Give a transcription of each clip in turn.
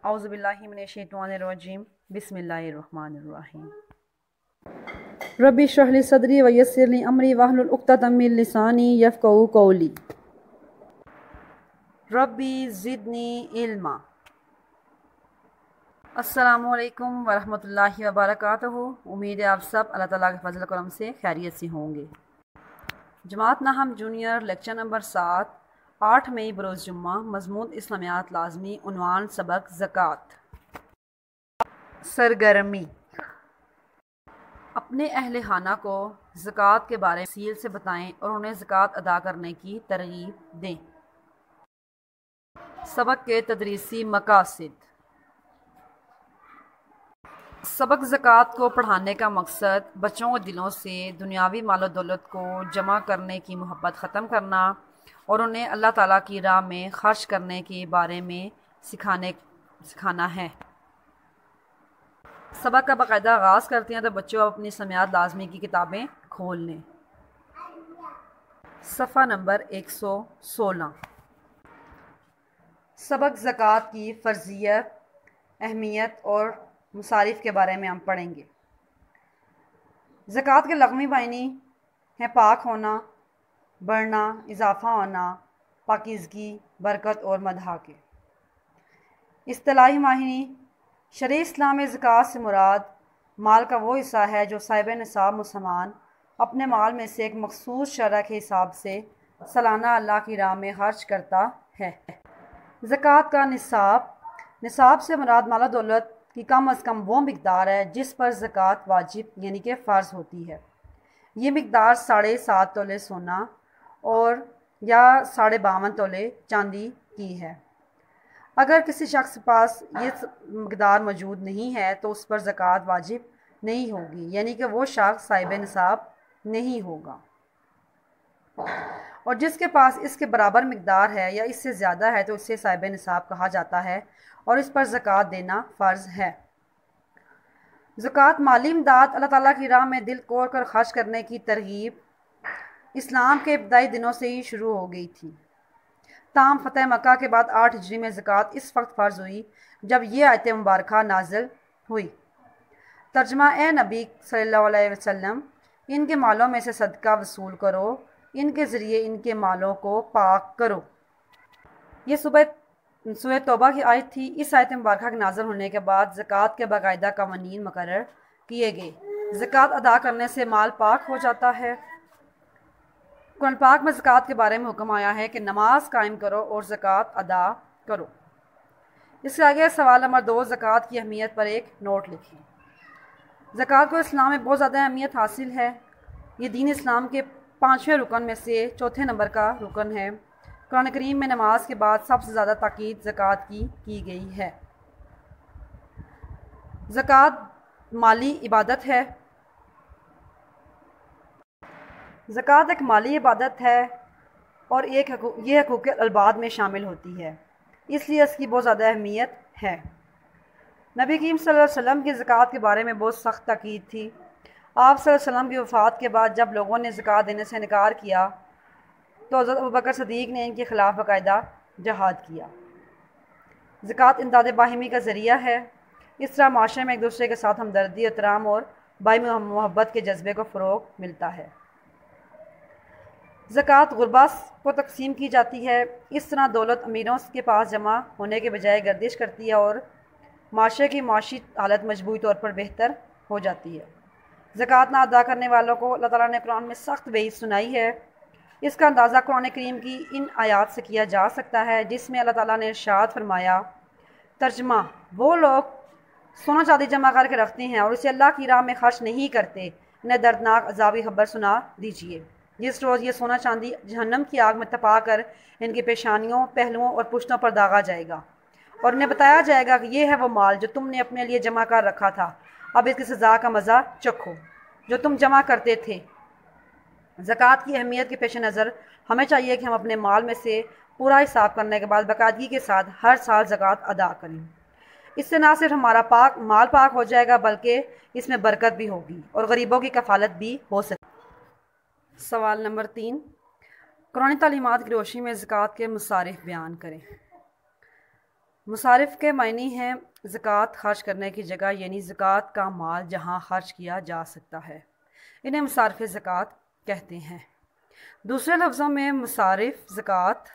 اعوذ باللہ من الشیطان الرجیم بسم اللہ الرحمن الرحیم ربی اشرح لی صدری ویسر لی امری واحلل عقدۃ من لسانی یفقہوا قولی ربی زدنی علما۔ السلام علیکم ورحمۃ اللہ وبرکاتہ۔ امید ہے آپ سب اللہ تعالیٰ کے فضل و کرم سے خیریت سے ہوں گے۔ جماعت ناہم جونیئر لیکچر نمبر 7 8 مئی بروز جمعہ، مضمون اسلامیات لازمی، عنوان سبق زکوٰۃ۔ سرگرمی: اپنے اہل خانہ کو زکوٰۃ کے بارے میں تفصیل سے بتائیں اور انہیں زکوٰۃ ادا کرنے کی ترغیب دیں۔ سبق کے تدریسی مقاصد: سبق زکوٰۃ کو پڑھانے کا مقصد بچوں کے دلوں سے دنیاوی مال و دولت کو جمع کرنے کی محبت ختم کرنا اور انہیں اللہ تعالیٰ کی راہ میں خرچ کرنے کے بارے میں سکھانا ہے۔ سبق کا باقاعدہ آغاز کرتے ہیں تو بچوں اپنی اسلامیات لازمی کی کتابیں کھول لیں۔ صفحہ نمبر 116۔ سبق زکوٰۃ کی فرضیت، اہمیت اور مصارف کے بارے میں ہم پڑھیں گے۔ زکوٰۃ کے لغوی معنی ہیں پاک ہونا، بڑھنا، اضافہ ہونا، پاکیزگی، برکت اور مدح کے۔ اصطلاحی معنی: شرع اسلام میں زکوٰۃ سے مراد مال کا وہ حصہ ہے جو صاحب نصاب مسلمان اپنے مال میں سے ایک مخصوص شرح کے حساب سے سالانہ اللہ کی راہ میں خرچ کرتا ہے۔ زکوٰۃ کا نصاب سے مراد مال و دولت کی کم از کم وہ مقدار ہے جس پر زکوٰۃ واجب یعنی کہ فرض ہوتی ہے۔ یہ مقدار 7.5 تولے سونا اور یا 52.5 تولے چاندی کی ہے۔ اگر کسی شخص کے پاس یہ مقدار موجود نہیں ہے تو اس پر زکوٰۃ واجب نہیں ہوگی، یعنی کہ وہ شخص صاحب نصاب نہیں ہوگا۔ اور جس کے پاس اس کے برابر مقدار ہے یا اس سے زیادہ ہے تو اسے صاحب نصاب کہا جاتا ہے اور اس پر زکوٰۃ دینا فرض ہے۔ زکوٰۃ مالی امداد، اللہ تعالیٰ کی راہ میں دل کھول کر خرچ کرنے کی ترغیب اسلام کے ابتدائی دنوں سے ہی شروع ہو گئی تھی۔ تاہم فتح مکہ کے بعد 8 ہجری میں زکوٰۃ اس وقت فرض ہوئی جب یہ آیت مبارکہ نازل ہوئی۔ ترجمہ: اے نبی صلی اللہ علیہ وسلم، ان کے مالوں میں سے صدقہ وصول کرو، ان کے ذریعے ان کے مالوں کو پاک کرو۔ یہ سورہ توبہ کی آیت تھی۔ اس آیت مبارکہ کے نازل ہونے کے بعد زکوٰۃ کے باقاعدہ قوانین مقرر کیے گئے۔ زکوٰۃ ادا کرنے سے مال پاک ہو جاتا ہے۔ قرآن پاک میں زکوٰۃ کے بارے میں حکم آیا ہے کہ نماز قائم کرو اور زکوٰۃ ادا کرو۔ اس کے آگے سوال نمبر 2، زکوٰۃ کی اہمیت پر ایک نوٹ لکھیں۔ زکوٰۃ کو اسلام میں بہت زیادہ اہمیت حاصل ہے۔ یہ دین اسلام کے 5ویں رکن میں سے چوتھے نمبر کا رکن ہے۔ قرآن کریم میں نماز کے بعد سب سے زیادہ تاکید زکوٰۃ کی گئی ہے۔ زکوٰۃ مالی عبادت ہے۔ زکوٰۃ ایک مالی عبادت ہے اور یہ حقوق العباد میں شامل ہوتی ہے، اس لیے اس کی بہت زیادہ اہمیت ہے۔ نبی کریم صلی اللہ علیہ وسلم کی زکوٰۃ کے بارے میں بہت سخت تاکید تھی۔ آپ صلی اللہ علیہ وسلم کی وفات کے بعد جب لوگوں نے زکوٰۃ دینے سے انکار کیا تو حضرت ابوبکر صدیق نے ان کے خلاف باقاعدہ جہاد کیا۔ زکوٰۃ امداد باہمی کا ذریعہ ہے۔ اس طرح معاشرے میں ایک دوسرے کے ساتھ ہمدردی، احترام اور باہمی محبت کے جذبے کو فروغ ملتا ہے۔ زکوٰۃ غربا کو تقسیم کی جاتی ہے۔ اس طرح دولت امیروں کے پاس جمع ہونے کے بجائے گردش کرتی ہے اور معاشرے کی معاشی حالت مجموعی طور پر بہتر ہو جاتی ہے۔ زکوٰۃ نہ ادا کرنے والوں کو اللہ تعالیٰ نے قرآن میں سخت وعید سنائی ہے۔ اس کا اندازہ قرآن کریم کی ان آیات سے کیا جا سکتا ہے جس میں اللہ تعالیٰ نے ارشاد فرمایا۔ ترجمہ: وہ لوگ سونا چاندی جمع کر کے رکھتے ہیں اور اسے اللہ کی راہ میں خرچ نہیں کرتے، انہیں دردناک عذابی خبر سنا دیجیے۔ جس روز یہ سونا چاندی جہنم کی آگ میں تپا کر ان کی پیشانیوں، پہلوؤں اور پشتوں پر داغا جائے گا اور انہیں بتایا جائے گا کہ یہ ہے وہ مال جو تم نے اپنے لیے جمع کر رکھا تھا، اب اس کی سزا کا مزہ چکھو جو تم جمع کرتے تھے۔ زکوٰۃ کی اہمیت کے پیش نظر ہمیں چاہیے کہ ہم اپنے مال میں سے پورا حساب کرنے کے بعد باقاعدگی کے ساتھ ہر سال زکوٰۃ ادا کریں۔ اس سے نہ صرف ہمارا مال پاک ہو جائے گا بلکہ اس میں برکت بھی ہوگی اور غریبوں کی کفالت بھی ہو سکے۔ سوال نمبر 3، قرآن تعلیمات کی روشنی میں زکوٰۃ کے مصارف بیان کریں۔ مصارف کے معنی ہیں زکوٰۃ خرچ کرنے کی جگہ، یعنی زکوٰۃ کا مال جہاں خرچ کیا جا سکتا ہے، انہیں مصارف زکوٰۃ کہتے ہیں۔ دوسرے لفظوں میں مصارف زکوٰۃ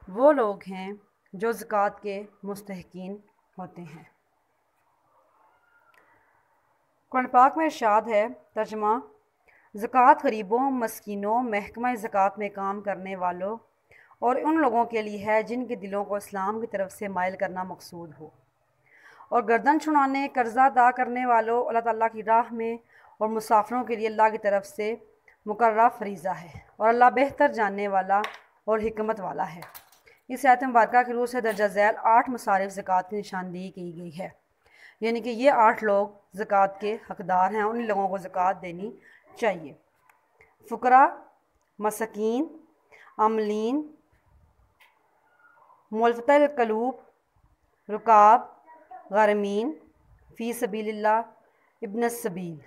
وہ لوگ ہیں جو زکوٰۃ کے مستحقین ہوتے ہیں۔ قرآن پاک میں ارشاد ہے، ترجمہ: زکوٰۃ غریبوں، مسکینوں، محکمہ زکوٰۃ میں کام کرنے والوں اور ان لوگوں کے لیے ہے جن کے دلوں کو اسلام کی طرف سے مائل کرنا مقصود ہو، اور گردن چھڑانے، قرضہ ادا کرنے والوں، اللہ تعالیٰ کی راہ میں اور مسافروں کے لیے اللہ کی طرف سے مقررہ فریضہ ہے، اور اللہ بہتر جاننے والا اور حکمت والا ہے۔ اس آیت مبارکہ کی روح سے درجہ ذیل 8 مصارف زکوٰۃ کی نشاندہی کی گئی ہے، یعنی کہ یہ 8 لوگ زکوٰۃ کے حقدار ہیں، ان لوگوں کو زکوٰۃ دینی چاہیے: فقراء، مساکین، عاملین، مؤلفۃ القلوب، رکاب، غارمین، فی سبیل اللہ، ابن السبیل۔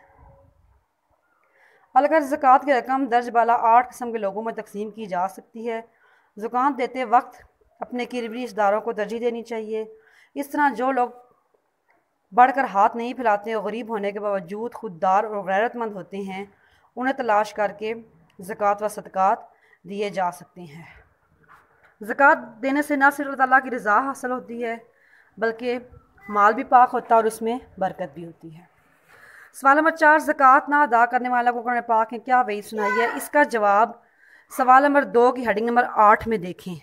اگر زکوٰۃ کی رقم درج بالا 8 قسم کے لوگوں میں تقسیم کی جا سکتی ہے۔ زکوٰۃ دیتے وقت اپنے قریبی رشتہ داروں کو ترجیح دینی چاہیے۔ اس طرح جو لوگ بڑھ کر ہاتھ نہیں پھیلاتے اور غریب ہونے کے باوجود خوددار اور غیرت مند ہوتے ہیں، انہیں تلاش کر کے زکوٰۃ و صدقات دیے جا سکتے ہیں۔ زکوٰۃ دینے سے نہ صرف اللہ تعالیٰ کی رضا حاصل ہوتی ہے بلکہ مال بھی پاک ہوتا ہے اور اس میں برکت بھی ہوتی ہے۔ سوال نمبر 4، زکوٰۃ نہ ادا کرنے والا کو قرآن پاک نے کیا وعید سنائی ہے؟ اس کا جواب سوال نمبر 2 کی ہیڈنگ نمبر 8 میں دیکھیں۔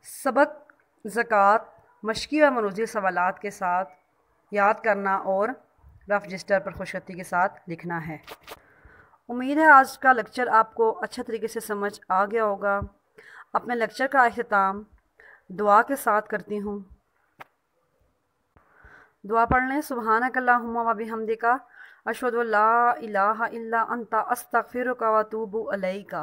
سبق زکوٰۃ مشقی و مروزی سوالات کے ساتھ یاد کرنا اور رف رجسٹر پر خوشخطی کے ساتھ لکھنا ہے۔ امید ہے آج کا لیکچر آپ کو اچھے طریقے سے سمجھ آ گیا ہوگا۔ اپنے لیکچر کا اختتام دعا کے ساتھ کرتی ہوں۔ دعا پڑھ لیں۔ سبحانک اللہم و بحمدک، اشہد ان لا الہ الا انت، استغفرک و اتوب الیک۔